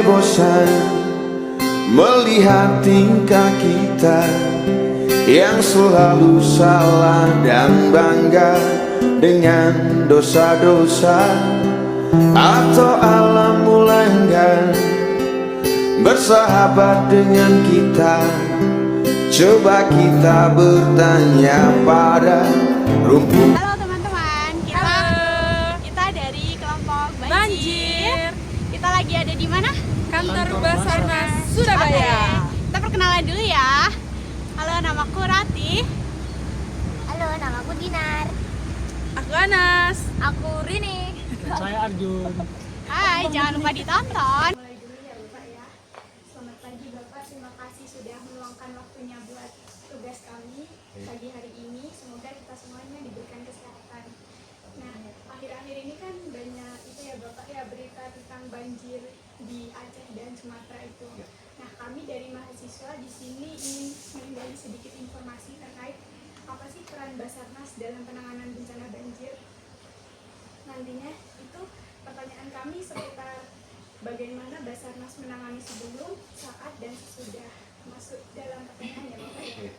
mulai bosan melihat tingkah kita yang selalu salah dan bangga dengan dosa-dosa, atau alam mulai enggan bersahabat dengan kita. Coba kita bertanya pada rumput. Halo teman-teman, kita dari kelompok Banjir. Kita lagi ada di mana? Kantor Basarnas Surabaya. Kita perkenalan dulu ya. Halo, namaku Rati. Halo, namaku Dinar. Aku Anas. Aku Rini. Dan saya Arjun. Hai, jangan lupa ditonton. Mulai dulu ya Bapak ya. Selamat pagi Bapak, terima kasih sudah meluangkan waktunya buat tugas kami pagi hari ini. Semoga kita semuanya diberikan kesehatan. Nah, akhir-akhir ini kan banyak itu ya Bapak ya, berita tentang banjir di Aceh dan Sumatera itu. Nah, kami dari mahasiswa di sini ingin menggali sedikit informasi terkait apa sih peran Basarnas dalam penanganan bencana banjir. Nantinya itu pertanyaan kami seputar bagaimana Basarnas menangani sebelum, saat, dan sesudah. Masuk dalam pertanyaan ya Bapak ya.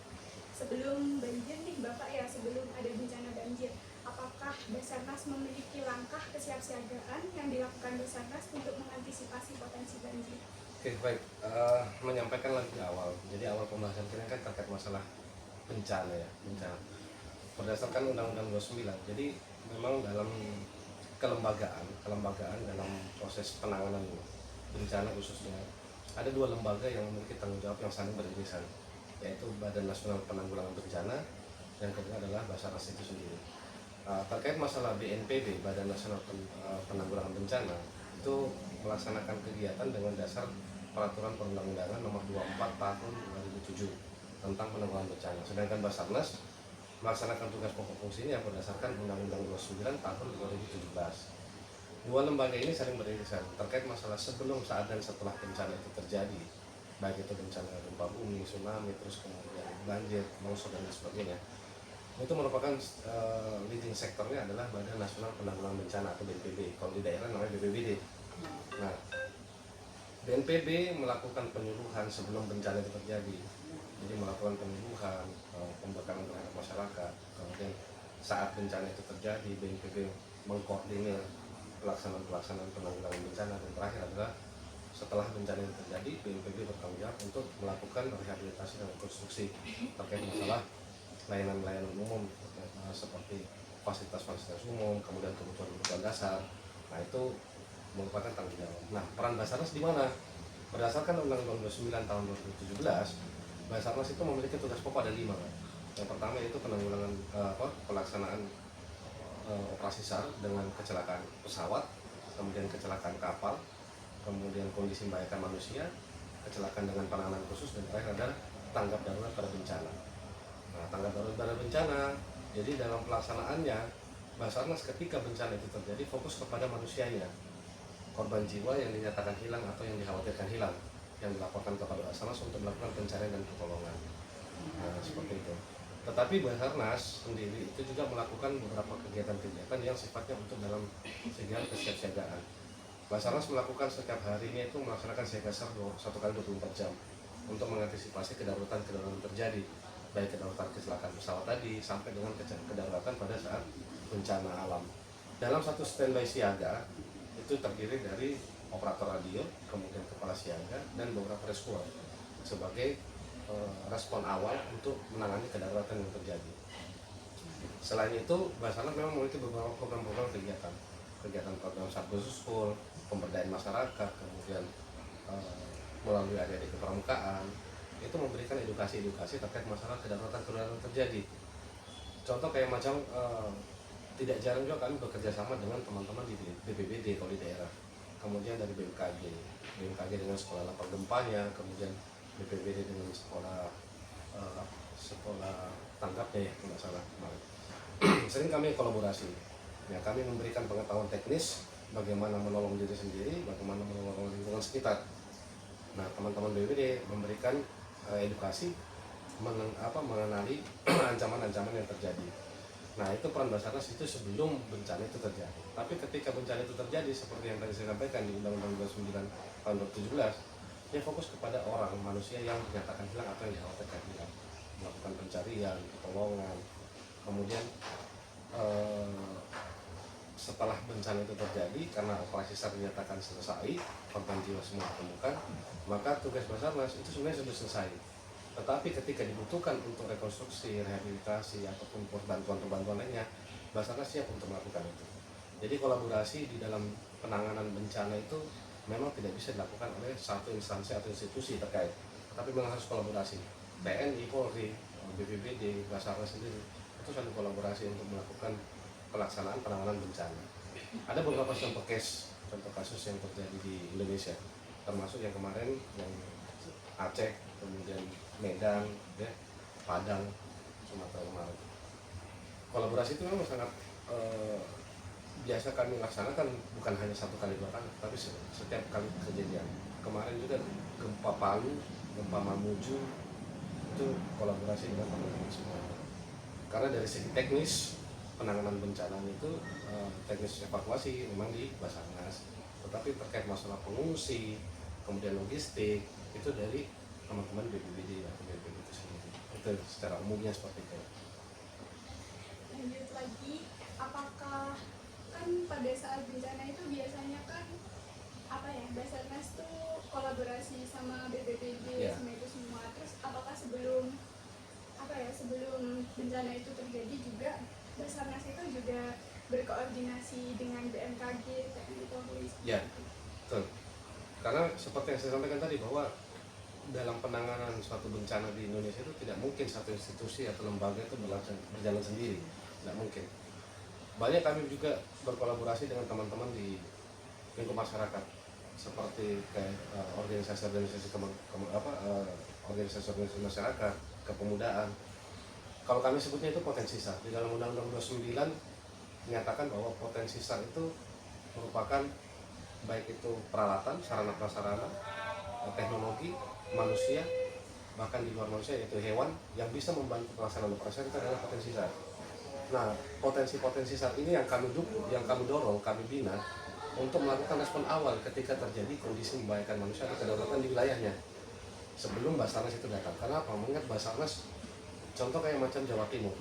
Sebelum banjir nih Bapak ya, sebelum ada bencana banjir, apakah Basarnas memiliki langkah kesiapsiagaan yang dilakukan Basarnas untuk mengantisipasi potensi banjir? Oke, baik. Menyampaikan lagi awal. Jadi awal pembahasan kita kan terkait masalah bencana ya, bencana. Berdasarkan Undang-Undang 29. Jadi memang dalam kelembagaan dalam proses penanganan bencana khususnya ada dua lembaga yang memiliki tanggung jawab yang saling beririsan, yaitu Badan Nasional Penanggulangan Bencana, yang kedua adalah Basarnas itu sendiri. Terkait masalah BNPB, Badan Nasional Penanggulangan Bencana, itu melaksanakan kegiatan dengan dasar Peraturan Perundang-undangan Nomor 24 Tahun 2007 tentang penanggulangan bencana. Sedangkan Basarnas melaksanakan tugas pokok fungsinya berdasarkan Undang-Undang 29 Tahun 2017. Dua lembaga ini saling beririsan terkait masalah sebelum, saat, dan setelah bencana itu terjadi, baik itu bencana gempa bumi, tsunami, terus kemudian banjir, longsor, dan sebagainya. Itu merupakan leading sektornya adalah Badan Nasional Penanggulangan Bencana atau BNPB. Kalau di daerah namanya BPBD. Nah, BNPB melakukan penyuluhan sebelum bencana itu terjadi. Jadi melakukan penyuluhan, pembekalan terhadap masyarakat. Kemudian saat bencana itu terjadi, BNPB mengkoordinir pelaksanaan penanggulangan bencana, dan terakhir adalah setelah bencana itu terjadi, BNPB bertanggung jawab untuk melakukan rehabilitasi dan rekonstruksi terkait masalah layanan-layanan umum seperti fasilitas-fasilitas umum, kemudian kebutuhan dasar. Nah, itu merupakan tanggung jawab. Nah, peran Basarnas di mana? Berdasarkan Undang-Undang 29 tahun 2017, Basarnas itu memiliki tugas pokok ada 5. Yang pertama yaitu penanggulangan pelaksanaan operasi SAR dengan kecelakaan pesawat, kemudian kecelakaan kapal, kemudian kondisi membahayakan manusia, kecelakaan dengan penanganan khusus, dan terakhir adalah tanggap darurat pada bencana. Nah, tanggap darurat pada bencana, jadi dalam pelaksanaannya Basarnas ketika bencana itu terjadi fokus kepada manusianya, korban jiwa yang dinyatakan hilang atau yang dikhawatirkan hilang, yang dilaporkan kepada Basarnas untuk melakukan pencarian dan pertolongan. Nah, seperti itu. Tetapi Basarnas sendiri itu juga melakukan beberapa kegiatan-kegiatan yang sifatnya untuk dalam segi kesiapsiagaan. Basarnas melakukan setiap harinya itu melaksanakan siaga SAR 1x24 jam untuk mengantisipasi kedaruratan terjadi, baik kedaruratan kecelakaan pesawat tadi sampai dengan kedaruratan pada saat bencana alam. Dalam satu standby siaga itu terdiri dari operator radio, kemudian kepala siaga, dan beberapa respon sebagai respon awal untuk menangani kedaruratan yang terjadi. Selain itu, Basarnas memang memiliki beberapa program-program kegiatan program Satgas School, pemberdayaan masyarakat, kemudian melalui adik-adik kepramukaan, itu memberikan edukasi terkait masalah kedaruratan terjadi. Contoh kayak macam tidak jarang juga kami bekerja sama dengan teman-teman di BPBD kalau di daerah, kemudian dari BMKG dengan sekolah lapor gempanya, kemudian BPBD dengan sekolah tanggapnya ya, kalau nggak salah. Sering kami kolaborasi. Ya, kami memberikan pengetahuan teknis bagaimana menolong diri sendiri, bagaimana menolong lingkungan sekitar. Nah, teman-teman BPBD memberikan edukasi mengenali ancaman-ancaman yang terjadi. Nah itu peran Basarnas itu sebelum bencana itu terjadi. Tapi ketika bencana itu terjadi seperti yang tadi saya sampaikan di Undang-Undang 29 tahun 2017, dia fokus kepada orang manusia yang dinyatakan hilang atau yang dikhawatirkan hilang, melakukan pencarian, pertolongan. Kemudian setelah bencana itu terjadi, karena operasi SAR dinyatakan selesai, korban jiwa semua ditemukan, maka tugas Basarnas itu sebenarnya sudah selesai. Tetapi ketika dibutuhkan untuk rekonstruksi, rehabilitasi, ataupun bantuan lainnya, Basarnas siap untuk melakukan itu. Jadi kolaborasi di dalam penanganan bencana itu memang tidak bisa dilakukan oleh satu instansi atau institusi terkait, tapi memang harus kolaborasi. TNI, Polri, BPBD, Basarnas sendiri itu saling kolaborasi untuk melakukan pelaksanaan penanganan bencana. Ada beberapa contoh kasus yang terjadi di Indonesia, termasuk yang kemarin yang Aceh, kemudian Medan, ya, Padang, Sumatera kemarin. Kolaborasi itu memang sangat biasa kami laksanakan, bukan hanya satu kali dua kali, tapi setiap kali kejadian. Kemarin juga gempa Palu, gempa Mamuju, itu kolaborasi dengan teman-teman semua. Karena dari segi teknis penanganan bencana itu teknis evakuasi memang di Basarnas, tetapi terkait masalah pengungsi, kemudian logistik itu dari teman-teman BPBD atau BPBD itu sendiri. Itu secara umumnya seperti itu. Lanjut lagi, apakah kan pada saat bencana itu biasanya kan apa ya, Basarnas tuh kolaborasi sama BPBD sama itu semua. Terus apakah sebelum bencana itu terjadi juga Basarnas itu juga berkoordinasi dengan BMKG, TNI, Polri? Ya, betul. Karena seperti yang saya sampaikan tadi bahwa dalam penanganan suatu bencana di Indonesia itu tidak mungkin satu institusi atau lembaga itu berjalan sendiri, tidak mungkin. Banyak kami juga berkolaborasi dengan teman-teman di lingkup masyarakat, seperti kayak organisasi masyarakat, kepemudaan. Kalau kami sebutnya itu potensi SAR. Di dalam Undang-Undang 29 menyatakan bahwa potensi SAR itu merupakan baik itu peralatan, sarana prasarana, teknologi, manusia, bahkan di luar manusia yaitu hewan yang bisa membantu pelaksanaan operasi itu adalah potensi SAR. Nah, potensi-potensi SAR ini yang kami dukung, yang kami dorong, kami bina untuk melakukan respon awal ketika terjadi kondisi membahayakan manusia atau kedaruratan di wilayahnya sebelum Basarnas itu datang. Karena apa? Mengingat Basarnas, contoh kayak macam Jawa Timur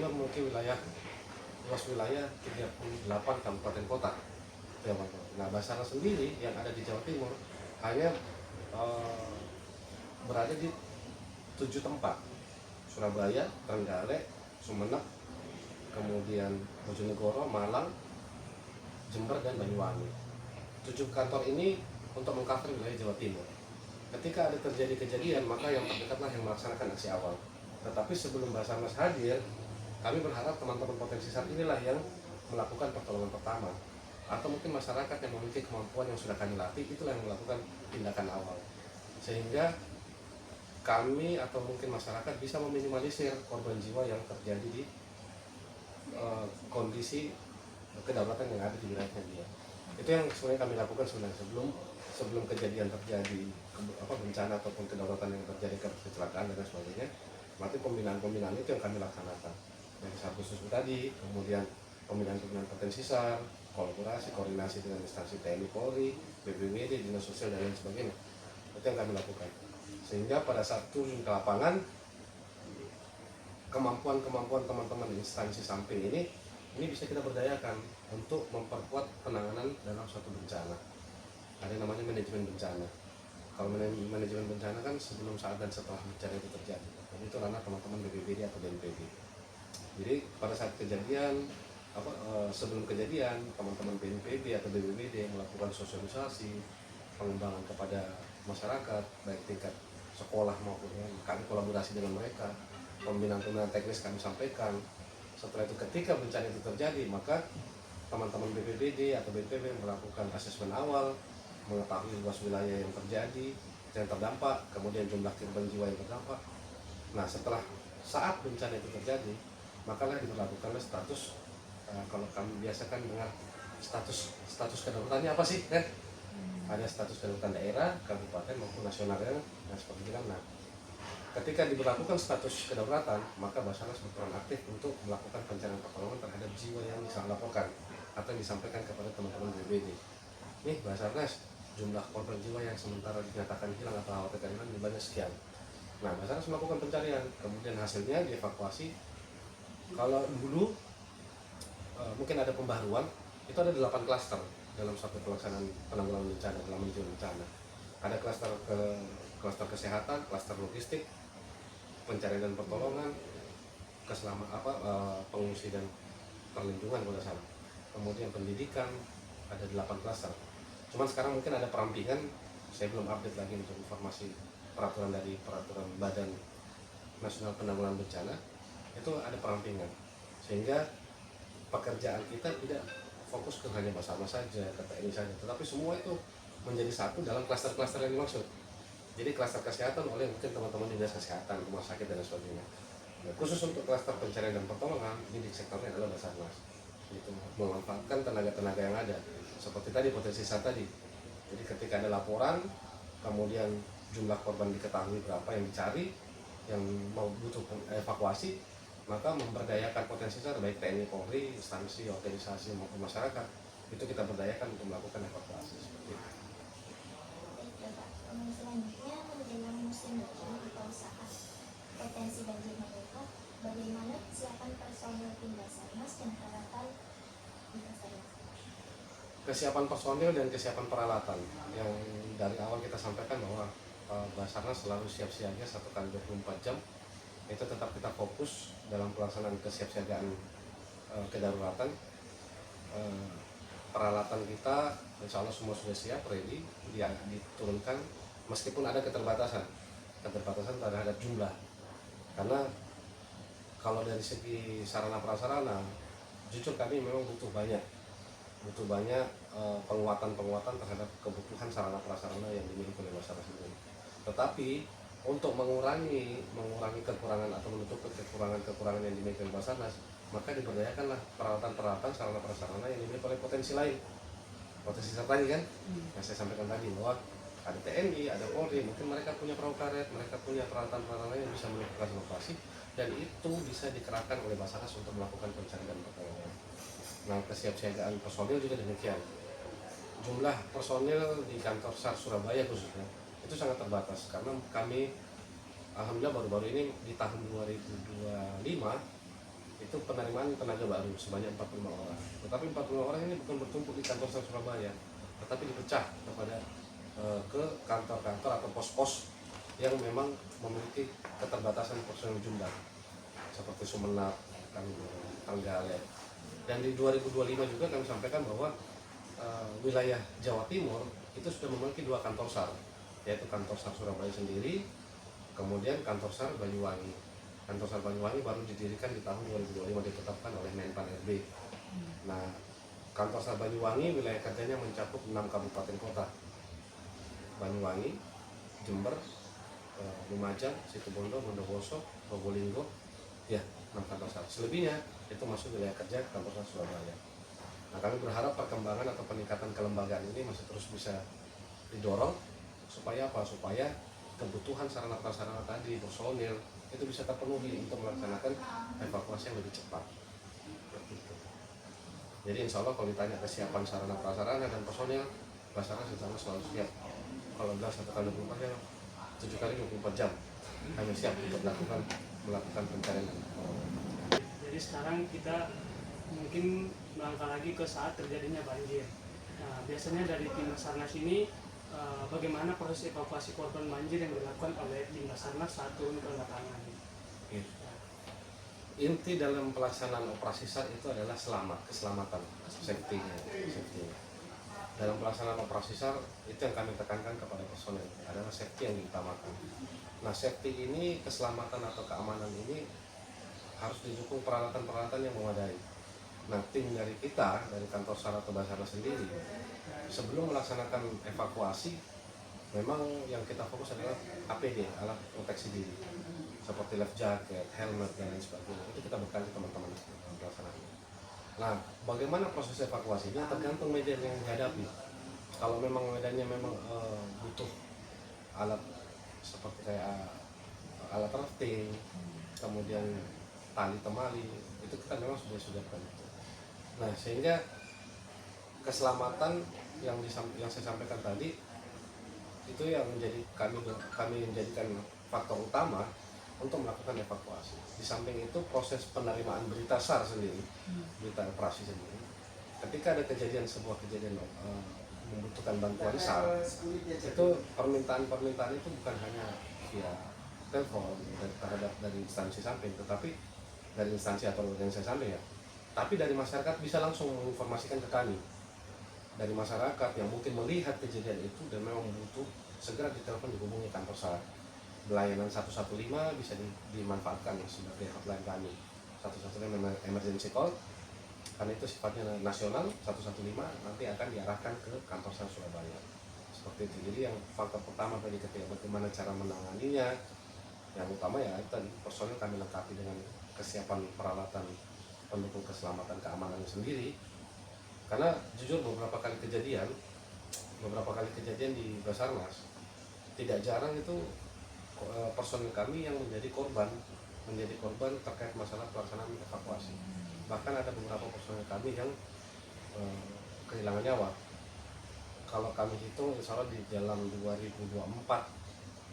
memiliki luas wilayah 38 kabupaten kota. Nah, Basarnas sendiri yang ada di Jawa Timur hanya berada di 7 tempat: Surabaya, Trenggalek, Sumeneb, kemudian Bojonegoro, Malang, Jember, dan Banyuwangi. 7 kantor ini untuk mengcover wilayah Jawa Timur. Ketika ada terjadi kejadian, maka yang terdekatlah yang melaksanakan aksi awal. Tetapi sebelum Basarnas hadir, kami berharap teman-teman potensi SAR inilah yang melakukan pertolongan pertama. Atau mungkin masyarakat yang memiliki kemampuan yang sudah kami latih, itulah yang melakukan tindakan awal. Sehingga kami atau mungkin masyarakat bisa meminimalisir korban jiwa yang terjadi di kondisi kedaulatan yang ada di wilayahnya dia. Itu yang sebenarnya kami lakukan sebenarnya sebelum kejadian terjadi bencana ataupun kedaulatan yang terjadi, kecelakaan dan sebagainya. Berarti pembinaan itu yang kami laksanakan dari SAR khusus tadi, kemudian pembinaan potensi SAR, kolaborasi, koordinasi dengan instansi TNI, Polri, BPBD, Dinas Sosial, dan lain sebagainya. Itu yang kami lakukan. Sehingga pada saat turun ke lapangan, kemampuan teman-teman instansi samping ini bisa kita berdayakan untuk memperkuat penanganan dalam suatu bencana. Ada yang namanya manajemen bencana. Kalau manajemen bencana kan sebelum, saat, dan setelah bencana itu terjadi. Dan itu ranah teman-teman BPBD atau BNPB. Jadi pada saat kejadian, sebelum kejadian, teman-teman BNPB atau BPBD melakukan sosialisasi, pengembangan kepada masyarakat, baik tingkat sekolah maupun kami kolaborasi dengan mereka, pembinaan teknis kami sampaikan. Setelah itu ketika bencana itu terjadi, maka teman-teman BPBD atau BNPB melakukan asesmen awal, mengetahui luas wilayah yang terjadi, yang terdampak, kemudian jumlah korban jiwa yang terdampak. Nah, setelah saat bencana itu terjadi, makalah diberlakukanlah status, kalau kami biasakan dengar status kedaruratannya apa sih kan? Ada status kedaruratan daerah, kabupaten maupun nasional, dan seperti itu kan. Nah, Ketika diberlakukan status kedaruratan, maka Basarnas berperan aktif untuk melakukan pencarian pertolongan terhadap jiwa yang misalnya laporkan atau yang disampaikan kepada teman-teman BPBD. Nih Basarnas, jumlah korban jiwa yang sementara dinyatakan hilang atau khawatir kehilangan jumlahnya sekian. Nah, Basarnas melakukan pencarian, kemudian hasilnya dievakuasi. Kalau dulu mungkin ada pembaharuan, itu ada 8 klaster dalam satu pelaksanaan penanggulangan bencana dalam manajemen bencana. Ada klaster kesehatan, klaster logistik, pencarian dan pertolongan, pengungsi dan perlindungan kalau salah. Kemudian pendidikan, ada 8 klaster. Cuman sekarang mungkin ada perampingan, saya belum update lagi untuk informasi peraturan Badan Nasional Penanggulangan Bencana, itu ada perampingan. Sehingga pekerjaan kita tidak fokus ke hanya Basarnas saja, ke TNI saja, tetapi semua itu menjadi satu dalam klaster-klaster yang dimaksud. Jadi klaster kesehatan oleh mungkin teman-teman dinas kesehatan, rumah sakit dan sebagainya. Nah, khusus untuk klaster pencarian dan pertolongan, ini di sektornya adalah Basarnas. Itu memanfaatkan tenaga-tenaga yang ada. Seperti tadi potensi SAR tadi. Jadi ketika ada laporan, kemudian jumlah korban diketahui berapa yang dicari, yang mau butuh evakuasi, maka memberdayakan potensi SAR baik TNI, Polri, instansi, organisasi maupun masyarakat, itu kita berdayakan untuk melakukan evakuasi seperti itu. Selanjutnya menjelang musim hujan atau saat potensi banjir meningkat, bagaimana kesiapan personil tim Basarnas dan peralatan tim Basarnas? Kesiapan personil dan kesiapan peralatan yang dari awal kita sampaikan bahwa Basarnas selalu siap siaga 1x24 jam. Itu tetap kita fokus dalam pelaksanaan kesiapsiagaan kedaruratan. Peralatan kita insya Allah semua sudah siap, ready, diturunkan meskipun ada keterbatasan terhadap jumlah. Karena kalau dari segi sarana prasarana, jujur kami memang butuh banyak penguatan terhadap kebutuhan sarana prasarana yang dimiliki oleh Basarnas sendiri. Tetapi untuk mengurangi kekurangan atau menutup kekurangan yang dimiliki oleh Basarnas, maka diberdayakanlah peralatan sarana prasarana yang dimiliki oleh potensi lain. Potensi tadi kan, yang saya sampaikan tadi bahwa ada TNI, ada Polri, mungkin mereka punya perahu karet, mereka punya peralatan yang bisa melakukan operasi, dan itu bisa dikerahkan oleh Basarnas untuk melakukan pencarian dan pertolongan. Nah, kesiapsiagaan personil juga demikian. Jumlah personil di kantor SAR Surabaya khususnya itu sangat terbatas karena kami alhamdulillah baru-baru ini di tahun 2025 itu penerimaan tenaga baru sebanyak 45 orang. Tetapi 45 orang ini bukan bertumpuk di kantor SAR Surabaya, tetapi dipecah kepada ke kantor-kantor atau pos-pos yang memang memiliki keterbatasan personil jumlah seperti Sumeneb, Trenggalek. Dan di 2025 juga kami sampaikan bahwa wilayah Jawa Timur itu sudah memiliki 2 kantor SAR, yaitu kantor SAR Surabaya sendiri, kemudian kantor SAR Banyuwangi. Kantor SAR Banyuwangi baru didirikan di tahun 2025, ditetapkan oleh Menpan RB. Nah, kantor SAR Banyuwangi wilayah kerjanya mencakup 6 kabupaten kota. Banyuwangi, Jember, Lumajang, Situbondo, Bondowoso, Probolinggo, ya 6 kantor SAR. Selebihnya itu masuk wilayah kerja kantor SAR Surabaya. Nah, kami berharap perkembangan atau peningkatan kelembagaan ini masih terus bisa didorong supaya apa? Supaya kebutuhan sarana prasarana tadi, personil itu bisa terpenuhi untuk melaksanakan evakuasi yang lebih cepat. Jadi insya Allah kalau ditanya kesiapan sarana prasarana dan personil, Basarnas insya Allah selalu siap. Kalau bilang 1x24 jam, 7x24 jam kami siap untuk melakukan pencarian. Jadi sekarang kita mungkin melangkah lagi ke saat terjadinya banjir. Nah, biasanya dari tim Basarnas ini bagaimana proses evakuasi korban banjir yang dilakukan oleh tim Basarnas saat turun ke lapangan? Inti dalam pelaksanaan operasi SAR itu adalah keselamatan, safety. Dalam pelaksanaan operasi SAR itu yang kami tekankan kepada personel adalah safety yang diutamakan. Nah, safety ini, keselamatan atau keamanan ini harus didukung peralatan-peralatan yang memadai. Nah, tim dari kita, dari kantor SAR atau Basarnas sendiri, sebelum melaksanakan evakuasi, memang yang kita fokus adalah APD, alat proteksi diri, seperti life jacket, helmet, dan lain sebagainya. Itu kita berikan ke teman-teman pelaksanaannya. Nah, bagaimana proses evakuasinya tergantung medan yang dihadapi. Kalau memang medannya memang butuh alat seperti kayak kemudian tali temali, itu kita memang sudah siapkan. Nah, sehingga keselamatan yang saya sampaikan tadi itu yang menjadi kami menjadikan faktor utama untuk melakukan evakuasi. Di samping itu proses penerimaan berita SAR sendiri, berita operasi sendiri. Ketika ada sebuah kejadian membutuhkan bantuan SAR, itu permintaan itu bukan hanya via telepon dari instansi samping, tetapi dari instansi atau organisasi samping ya. Tapi dari masyarakat bisa langsung menginformasikan ke kami. Dari masyarakat yang mungkin melihat kejadian itu dan memang butuh, segera ditelepon, dihubungi kantor SAR. Layanan 115 bisa dimanfaatkan sebagai hotline kami. 115 emergency call, karena itu sifatnya nasional. 115 nanti akan diarahkan ke kantor SAR Surabaya. Seperti itu. Jadi yang faktor pertama tadi ketika bagaimana cara menanganinya, yang utama ya itu tadi, personil kami lengkapi dengan kesiapan peralatan pendukung keselamatan keamanan sendiri. Karena jujur beberapa kali kejadian di Basarnas, tidak jarang itu personil kami yang menjadi korban terkait masalah pelaksanaan evakuasi. Bahkan ada beberapa personil kami yang kehilangan nyawa. Kalau kami hitung insya Allah di dalam 2024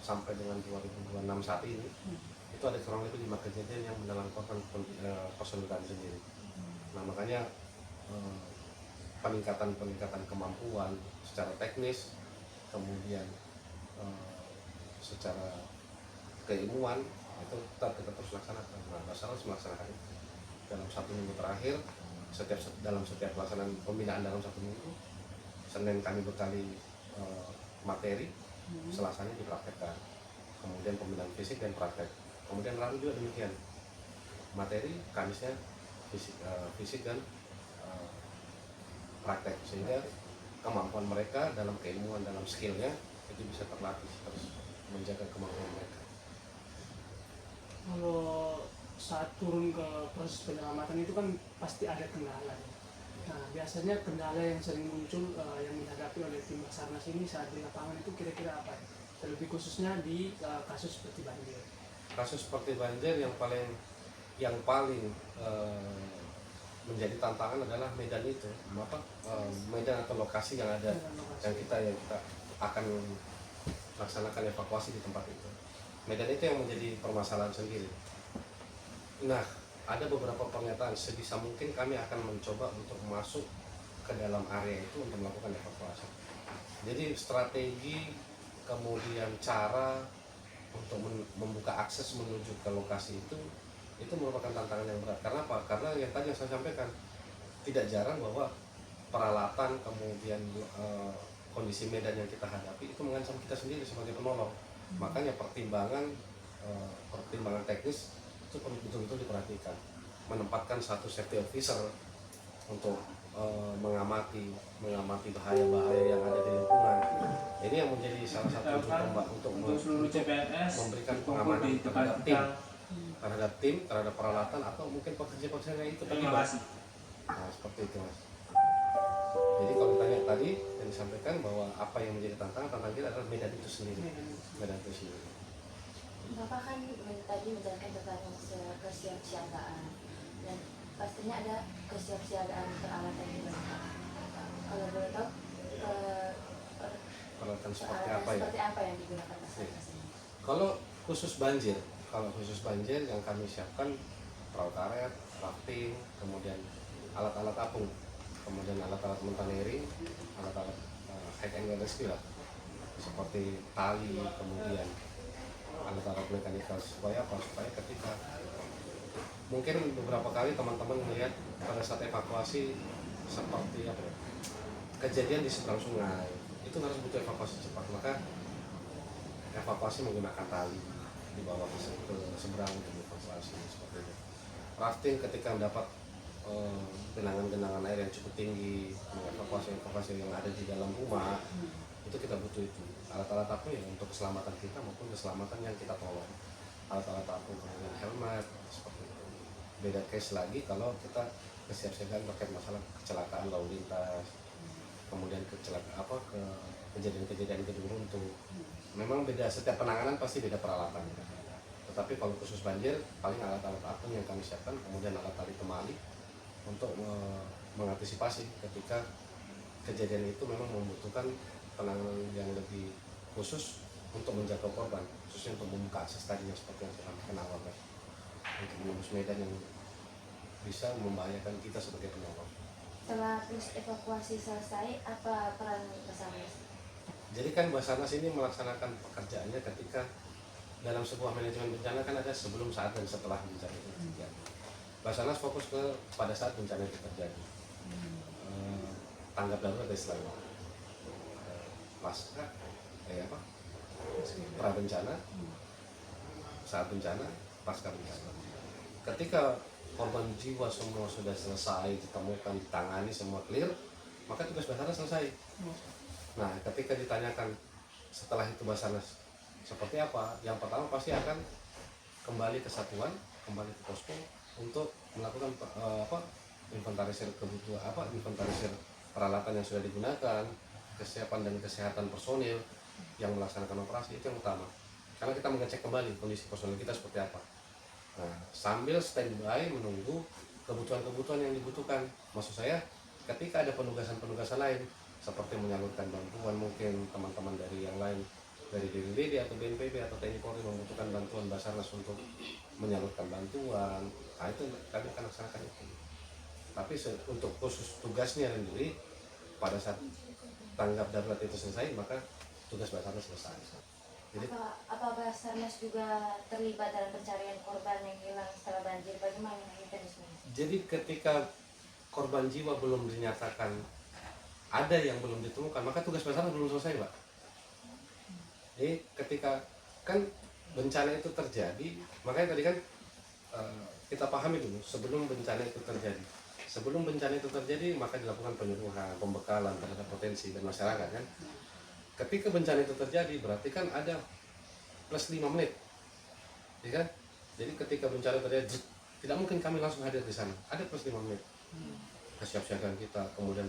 sampai dengan 2026 saat ini, itu ada kurang lebih 5 kejadian yang menelan korban personil kami sendiri. Nah, makanya peningkatan kemampuan secara teknis, kemudian secara keilmuan itu kita terus laksanakan. Nah, Basarnas melaksanakan itu dalam 1 minggu terakhir. Dalam setiap pelaksanaan pembinaan dalam 1 minggu, Senin kami bekali materi, Selasanya dipraktekkan, kemudian pembinaan fisik dan praktek. Kemudian Rabu juga demikian, materi, Kamisnya fisik dan praktek, sehingga kemampuan mereka dalam keilmuan, dalam skillnya itu bisa terlatih terus menjaga kemampuan mereka. Kalau saat turun ke proses penyelamatan itu kan pasti ada kendala. Nah, biasanya kendala yang sering muncul yang dihadapi oleh tim Basarnas ini saat di lapangan itu kira-kira apa? Terlebih khususnya di kasus seperti banjir. Kasus seperti banjir yang paling menjadi tantangan adalah medan itu, medan atau lokasi yang ada, yang kita akan laksanakan evakuasi di tempat itu. Medan itu yang menjadi permasalahan sendiri. Nah, ada beberapa pernyataan, sebisa mungkin kami akan mencoba untuk masuk ke dalam area itu untuk melakukan evakuasi. Jadi strategi, kemudian cara untuk membuka akses menuju ke lokasi itu merupakan tantangan yang berat. Karena apa? Karena yang tadi yang saya sampaikan, tidak jarang bahwa peralatan, kemudian kondisi medan yang kita hadapi itu mengancam kita sendiri sebagai penolong. Makanya pertimbangan teknis itu perlu betul-betul diperhatikan. Menempatkan satu safety officer untuk mengamati bahaya-bahaya yang ada di lingkungan. Ini yang menjadi salah satu tombak untuk memberikan pengamanan terhadap tim, terhadap peralatan, atau mungkin pekerja-pekerja yang itu terlibat. Nah, seperti itu, Mas. Jadi kalau ditanya tadi yang disampaikan bahwa apa yang menjadi tantangan kita adalah medan itu sendiri. Bapak kan tadi menjelaskan tentang kesiapsiagaan, dan pastinya ada kesiapsiagaan peralatan juga. Kalau boleh tahu peralatan seperti apa ya? Seperti apa yang digunakan Basarnas ini? Kalau khusus banjir yang kami siapkan perahu karet, rafting, kemudian alat-alat apung, kemudian alat-alat mountaineering, alat-alat high angle rescue lah, seperti tali, kemudian alat-alat mekanikal supaya ketika mungkin beberapa kali teman-teman melihat pada saat evakuasi seperti kejadian di seberang sungai, itu harus butuh evakuasi cepat, maka evakuasi menggunakan tali dibawa ke seberang untuk evakuasi seperti itu. Rafting ketika mendapat genangan air yang cukup tinggi, evakuasi yang ada di dalam rumah, itu kita butuh itu. Alat-alat apung ya untuk keselamatan kita maupun keselamatan yang kita tolong. Alat-alat apung, kemudian helmet, seperti itu. Beda case lagi kalau kita kesiapsiagaan terkait masalah kecelakaan lalu lintas, kemudian kejadian-kejadian gedung runtuh. Memang beda, setiap penanganan pasti beda peralatan. Tetapi kalau khusus banjir, paling alat-alat apung yang kami siapkan, kemudian alat tali temali untuk mengantisipasi ketika kejadian itu memang membutuhkan penanganan yang lebih khusus untuk menjaga korban, khususnya untuk membuka akses tadinya seperti yang kita lakukan awal, untuk menembus medan yang bisa membahayakan kita sebagai penolong. Setelah proses evakuasi selesai, apa peran Basarnas? Jadi kan Basarnas ini melaksanakan pekerjaannya ketika dalam sebuah manajemen bencana kan ada sebelum, saat, dan setelah bencana itu terjadi. Basarnas fokus pada saat bencana itu terjadi. Tanggap darurat istilahnya. Pasca pra bencana, saat bencana, pasca bencana. Ketika korban jiwa semua sudah selesai ditemukan, ditangani, semua clear, maka tugas Basarnas selesai. Nah, ketika ditanyakan setelah itu Basarnas seperti apa, yang pertama pasti akan kembali ke satuan, kembali ke posko untuk melakukan inventarisir kebutuhan, inventarisir peralatan yang sudah digunakan, kesiapan dan kesehatan personil yang melaksanakan operasi. Itu yang utama, karena kita mengecek kembali kondisi personil kita seperti apa. Nah, sambil standby menunggu kebutuhan-kebutuhan yang dibutuhkan. Maksud saya, ketika ada penugasan-penugasan lain seperti menyalurkan bantuan, mungkin teman-teman dari yang lain, dari BPBD atau BNPB atau TNI Polri membutuhkan bantuan Basarnas untuk menyalurkan bantuan, nah itu kami akan laksanakan itu. Tapi untuk khusus tugasnya sendiri, pada saat tanggap darurat itu selesai, maka tugas Basarnas selesai. Jadi, apa Basarnas juga terlibat dalam pencarian korban yang hilang setelah banjir? Bagaimana mekanismenya? jadi ketika korban jiwa belum dinyatakan, ada yang belum ditemukan, maka tugas Basarnas belum selesai, Pak. Jadi ketika kan bencana itu terjadi, makanya tadi kan kita pahami dulu sebelum bencana itu terjadi. Sebelum bencana itu terjadi, maka dilakukan penyuluhan, pembekalan terhadap potensi dan masyarakat kan. Ketika bencana itu terjadi, berarti kan ada plus 5 menit, ya kan? Jadi ketika bencana terjadi, tidak mungkin kami langsung hadir di sana. Ada plus 5 menit. Kesiapsiagaan kita, kemudian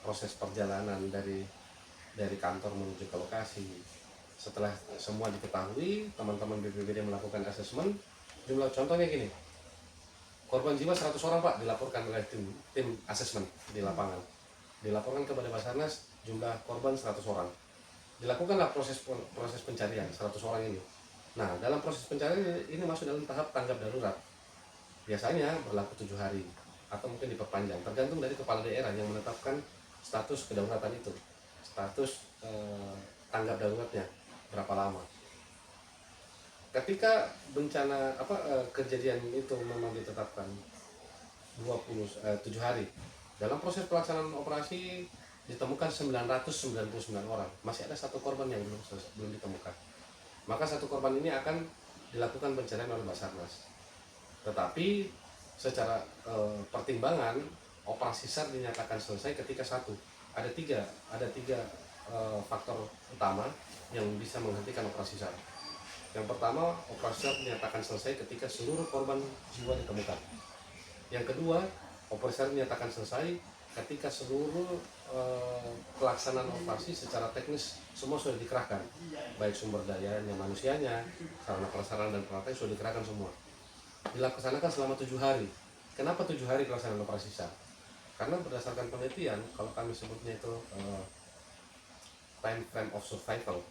proses perjalanan dari kantor menuju ke lokasi. Setelah semua diketahui, teman-teman BPBD melakukan asesmen. Jumlah contohnya gini, korban jiwa 100 orang Pak dilaporkan oleh tim asesmen di lapangan. Dilaporkan kepada Basarnas jumlah korban 100 orang. Dilakukanlah proses pencarian 100 orang ini. Nah, dalam proses pencarian ini masuk dalam tahap tanggap darurat. Biasanya berlaku 7 hari atau mungkin diperpanjang, tergantung dari kepala daerah yang menetapkan status kedaruratan itu, status tanggap daruratnya berapa lama. Ketika bencana kejadian itu memang ditetapkan 7 hari, dalam proses pelaksanaan operasi ditemukan 999 orang, masih ada 1 korban yang belum ditemukan. Maka 1 korban ini akan dilakukan pencarian oleh Basarnas. Tetapi secara pertimbangan operasi SAR dinyatakan selesai ketika ada tiga faktor utama yang bisa menghentikan operasi SAR. Yang pertama, operasi SAR dinyatakan selesai ketika seluruh korban jiwa ditemukan. Yang kedua, operasi SAR dinyatakan selesai ketika seluruh pelaksanaan operasi secara teknis semua sudah dikerahkan, baik sumber dayanya, manusianya, sarana prasarana dan peralatan sudah dikerahkan semua. Dilaksanakan selama 7 hari. Kenapa 7 hari pelaksanaan operasi SAR? Karena berdasarkan penelitian, kalau kami sebutnya itu time frame of survival,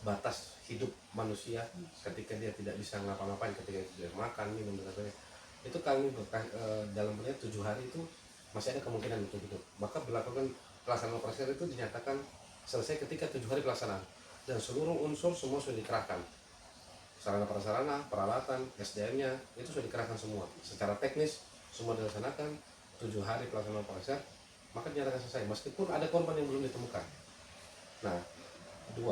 batas hidup manusia ketika dia tidak bisa ngapa-ngapain, ketika dia makan, minum, dan sebagainya, itu kami dalam penelitian 7 hari itu masih ada kemungkinan untuk hidup. Maka berlakukan pelaksanaan operasi itu dinyatakan selesai ketika 7 hari pelaksanaan dan seluruh unsur semua sudah dikerahkan, sarana prasarana, peralatan, SDM-nya itu sudah dikerahkan semua. Secara teknis semua dilaksanakan 7 hari pelaksanaan operasi, maka dinyatakan selesai meskipun ada korban yang belum ditemukan. Nah, 2.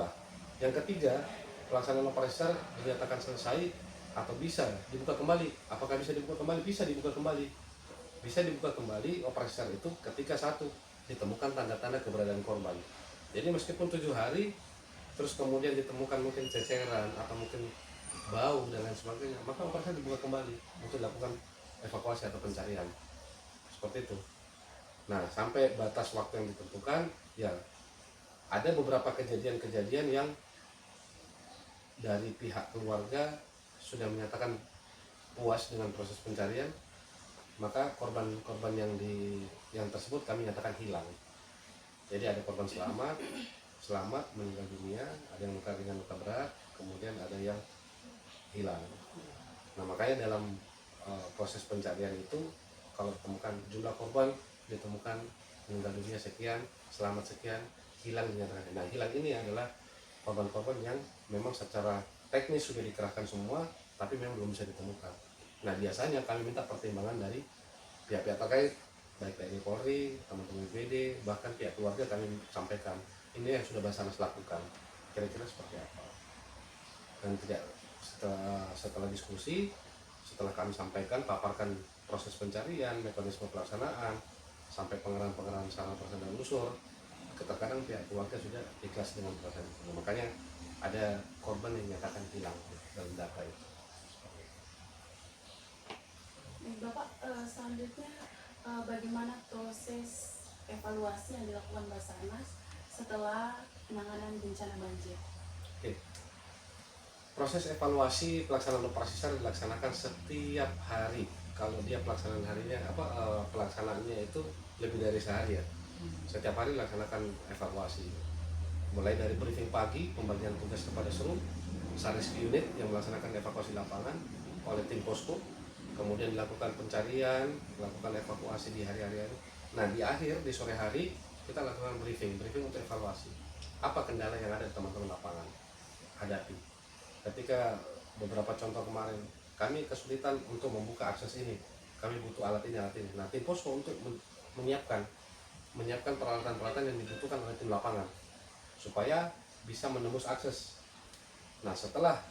Yang ketiga, pelaksanaan operasi SAR dinyatakan selesai atau bisa dibuka kembali. Apakah bisa dibuka kembali? Bisa dibuka kembali. Bisa dibuka kembali operasi SAR itu ketika 1, ditemukan tanda-tanda keberadaan korban. Jadi meskipun 7 hari, terus kemudian ditemukan mungkin ceceran atau mungkin bau dan lain sebagainya, maka operasi dibuka kembali untuk dilakukan evakuasi atau pencarian. Seperti itu. Nah, sampai batas waktu yang ditentukan, ya ada beberapa kejadian-kejadian yang dari pihak keluarga sudah menyatakan puas dengan proses pencarian, maka korban-korban yang tersebut kami nyatakan hilang. Jadi ada korban selamat meninggal dunia, ada yang luka ringan, luka berat, kemudian ada yang hilang. Nah, makanya dalam proses pencarian itu kalau ditemukan jumlah korban ditemukan meninggal dunia sekian, selamat sekian, hilang dinyatakan. Nah, hilang ini adalah korban-korban yang memang secara teknis sudah dikerahkan semua, tapi memang belum bisa ditemukan. Nah, biasanya kami minta pertimbangan dari pihak-pihak terkait, baik TNI Polri, teman-teman BPD, bahkan pihak keluarga kami sampaikan, ini yang sudah Basarnas lakukan, kira-kira seperti apa. Dan tidak setelah diskusi, setelah kami sampaikan, paparkan proses pencarian, mekanisme pelaksanaan, sampai pengerahan sarana prasarana dan unsur, terkadang pihak keluarga sudah ikhlas dengan proses itu. Makanya ada korban yang dinyatakan hilang dalam data itu. Bapak, selanjutnya bagaimana proses evaluasi yang dilakukan Basarnas setelah penanganan bencana banjir? Oke. Proses evaluasi pelaksanaan operasi SAR dilaksanakan setiap hari. Kalau dia pelaksanaan harinya pelaksanaannya itu lebih dari sehari ya. Setiap hari dilaksanakan evaluasi. Mulai dari briefing pagi, pembagian tugas kepada seluruh SARIS unit yang melaksanakan evakuasi lapangan oleh tim posko, kemudian dilakukan pencarian, dilakukan evakuasi di hari-hari. Nah, di akhir, di sore hari, kita lakukan briefing untuk evaluasi. Apa kendala yang ada di teman-teman lapangan hadapi. Ketika beberapa contoh kemarin, kami kesulitan untuk membuka akses ini, kami butuh alat ini. Nah, tim posko untuk menyiapkan peralatan-peralatan yang dibutuhkan oleh tim lapangan supaya bisa menembus akses. Nah, setelah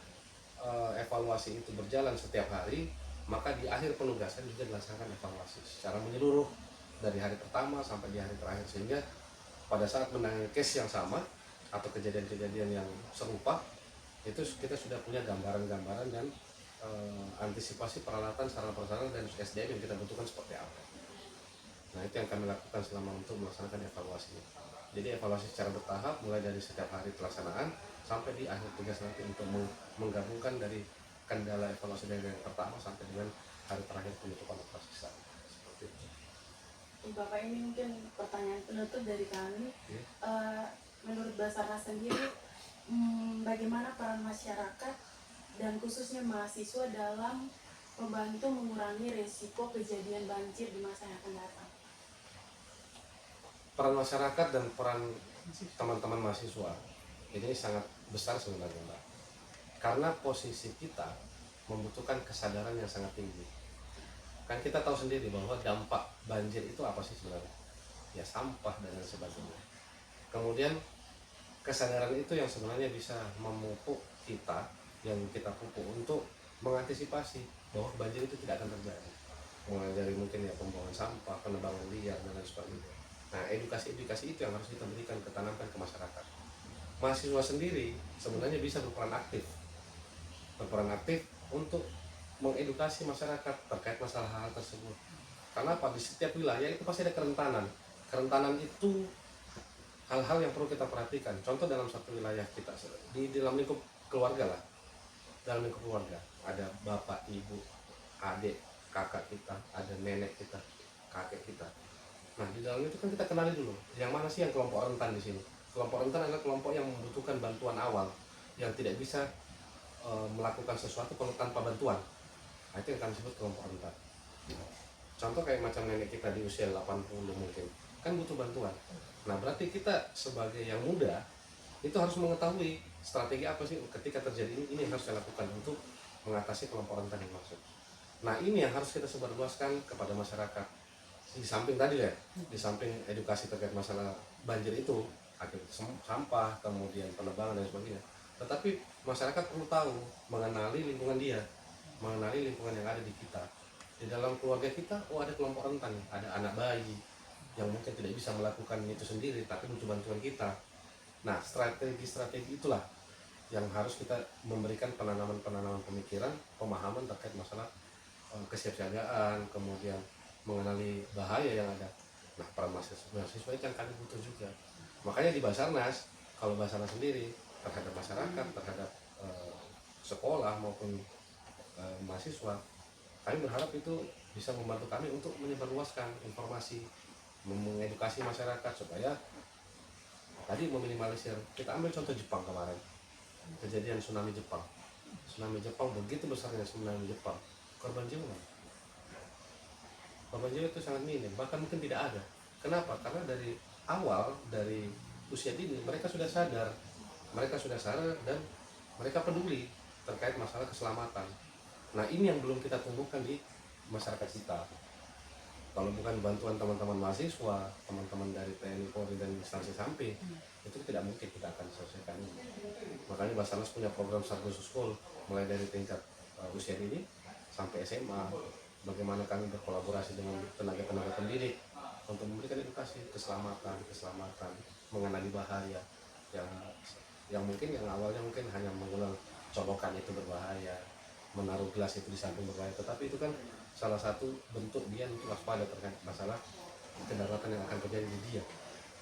evaluasi itu berjalan setiap hari, maka di akhir penugasan juga dilaksanakan evaluasi secara menyeluruh dari hari pertama sampai di hari terakhir, sehingga pada saat menangani case yang sama atau kejadian-kejadian yang serupa itu kita sudah punya gambaran-gambaran dan antisipasi peralatan, sarana prasarana dan SDM yang kita butuhkan seperti apa. Nah, itu yang kami lakukan selama untuk melaksanakan evaluasi. Jadi evaluasi secara bertahap mulai dari setiap hari pelaksanaan sampai di akhir tugas nanti untuk menggabungkan dari kendala evaluasi dari yang pertama sampai dengan hari terakhir penutupan operasi SAR. Seperti itu. Bapak, ini mungkin pertanyaan penutup dari kami. Menurut Basarnas sendiri, bagaimana peran masyarakat dan khususnya mahasiswa dalam membantu mengurangi risiko kejadian banjir di masa yang akan datang? Peran masyarakat dan peran teman-teman mahasiswa ini sangat besar sebenarnya, Mbak. Karena posisi kita membutuhkan kesadaran yang sangat tinggi. Kan kita tahu sendiri bahwa dampak banjir itu apa sih sebenarnya? Ya, sampah dan lain sebagainya. Kemudian kesadaran itu yang sebenarnya bisa memupuk kita, yang kita pupuk untuk mengantisipasi bahwa banjir itu tidak akan terjadi. Mulai dari mungkin ya pembuangan sampah, penebangan liar dan lain sebagainya. Nah, edukasi itu yang harus kita berikan, ketanamkan ke masyarakat. Mahasiswa sendiri sebenarnya bisa berperan aktif untuk mengedukasi masyarakat terkait masalah hal tersebut. Karena apa? Di setiap wilayah itu pasti ada kerentanan. Kerentanan itu hal-hal yang perlu kita perhatikan. Contoh dalam satu wilayah kita, di dalam lingkup keluarga lah. Dalam lingkup keluarga ada bapak, ibu, adik, kakak kita, ada nenek kita, kakek kita. Nah, di dalam itu kan kita kenali dulu, yang mana sih yang kelompok rentan di sini. Kelompok rentan adalah kelompok yang membutuhkan bantuan awal, yang tidak bisa melakukan sesuatu kalau tanpa bantuan. Nah, itu yang kami sebut kelompok rentan. Contoh kayak macam nenek kita di usia 80 mungkin, kan butuh bantuan. Nah, berarti kita sebagai yang muda itu harus mengetahui strategi apa sih ketika terjadi ini yang harus saya lakukan untuk mengatasi kelompok rentan yang masuk. Nah, ini yang harus kita sebarluaskan kepada masyarakat. Di samping tadi ya, di samping edukasi terkait masalah banjir itu, akibat sampah, kemudian penebangan dan sebagainya. Tetapi masyarakat perlu tahu, mengenali lingkungan dia, mengenali lingkungan yang ada di kita. Di dalam keluarga kita, ada kelompok rentan, ada anak bayi yang mungkin tidak bisa melakukan itu sendiri, tapi butuh bantuan kita. Nah, strategi-strategi itulah yang harus kita memberikan penanaman pemikiran, pemahaman terkait masalah kesiapsiagaan, kemudian mengenali bahaya yang ada. Nah, peran mahasiswa itu yang kami butuh juga. Makanya di Basarnas, kalau Basarnas sendiri terhadap masyarakat, terhadap sekolah maupun mahasiswa, kami berharap itu bisa membantu kami untuk menyebarluaskan informasi, mengedukasi masyarakat supaya tadi meminimalisir. Kita ambil contoh Jepang kemarin, kejadian tsunami Jepang. Tsunami Jepang begitu besarnya tsunami Jepang, korban jiwa itu sangat minim, bahkan mungkin tidak ada. Kenapa? Karena dari awal, dari usia dini mereka sudah sadar dan mereka peduli terkait masalah keselamatan. Nah, ini yang belum kita tumbuhkan di masyarakat kita. Kalau bukan bantuan teman-teman mahasiswa, teman-teman dari TNI, Polri, dan instansi samping, itu tidak mungkin kita akan selesaikan ini. Makanya Basarnas punya program Sargoso School, mulai dari tingkat usia dini sampai SMA. Bagaimana kami berkolaborasi dengan tenaga-tenaga pendidik untuk memberikan edukasi keselamatan, mengenali bahaya yang mungkin yang awalnya mungkin hanya mengenal colokan itu berbahaya, menaruh gelas itu di samping berbahaya, tetapi itu kan salah satu bentuk dia untuk waspada terkait masalah kedaruratan yang akan terjadi di dia.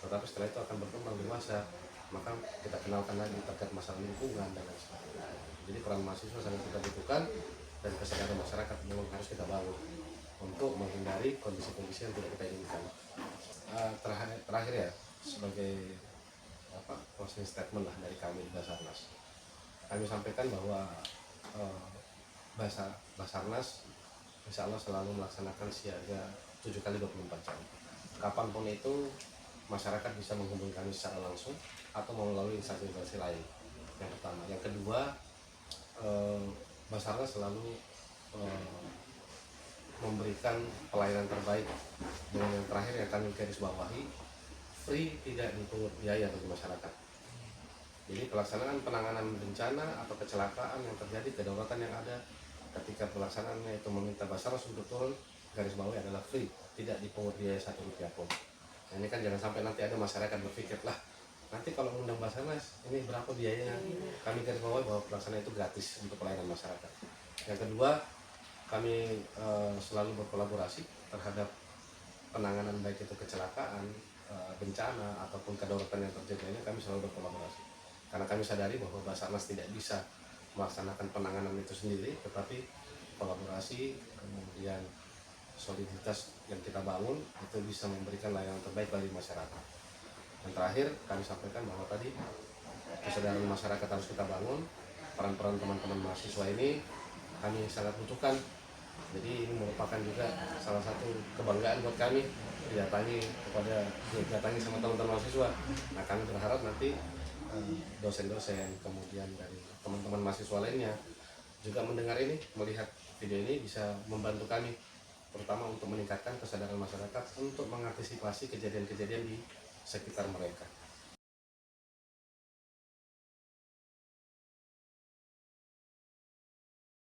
Tetapi setelah itu akan berkembang dewasa, maka kita kenalkan lagi terkait masalah lingkungan dan lain sebagainya. Jadi peran mahasiswa sangat kita butuhkan, dan kesadaran masyarakat memang harus kita bangun untuk menghindari kondisi-kondisi yang tidak kita inginkan. Terakhir ya, sebagai closing statement lah dari kami di Basarnas, kami sampaikan bahwa Basarnas insya Allah selalu melaksanakan siaga 7x24 jam. Kapanpun itu masyarakat bisa menghubungi kami secara langsung atau melalui instansi lain. Yang pertama, yang kedua, Basarnas selalu memberikan pelayanan terbaik. Dan yang terakhir yang kami garis bawahi, free, tidak dipungut biaya bagi masyarakat. Jadi pelaksanaan penanganan bencana atau kecelakaan yang terjadi, kedaulatan yang ada, ketika pelaksanaannya itu meminta Basarnas untuk turun, garis bawahi adalah free, tidak dipungut biaya 1 rupiah pun. Nah, ini kan jangan sampai nanti ada masyarakat berpikir, lah nanti kalau mengundang Basarnas ini berapa biayanya. Kami garis bawahi bahwa pelaksanaan itu gratis untuk pelayanan masyarakat. Yang kedua, kami selalu berkolaborasi terhadap penanganan baik itu kecelakaan, bencana ataupun kedaulatan yang terjadi, ini kami selalu berkolaborasi. Karena kami sadari bahwa Basarnas tidak bisa melaksanakan penanganan itu sendiri, tetapi kolaborasi, kemudian soliditas yang kita bangun itu bisa memberikan layanan terbaik bagi masyarakat. Dan terakhir, kami sampaikan bahwa tadi kesadaran masyarakat harus kita bangun. Peran-peran teman-teman mahasiswa ini kami sangat butuhkan. Jadi ini merupakan juga salah satu kebanggaan buat kami didatangi sama teman-teman mahasiswa. Nah, kami berharap nanti dosen-dosen, kemudian dari teman-teman mahasiswa lainnya juga mendengar ini, melihat video ini, bisa membantu kami, terutama untuk meningkatkan kesadaran masyarakat untuk mengantisipasi kejadian-kejadian di sekitar mereka.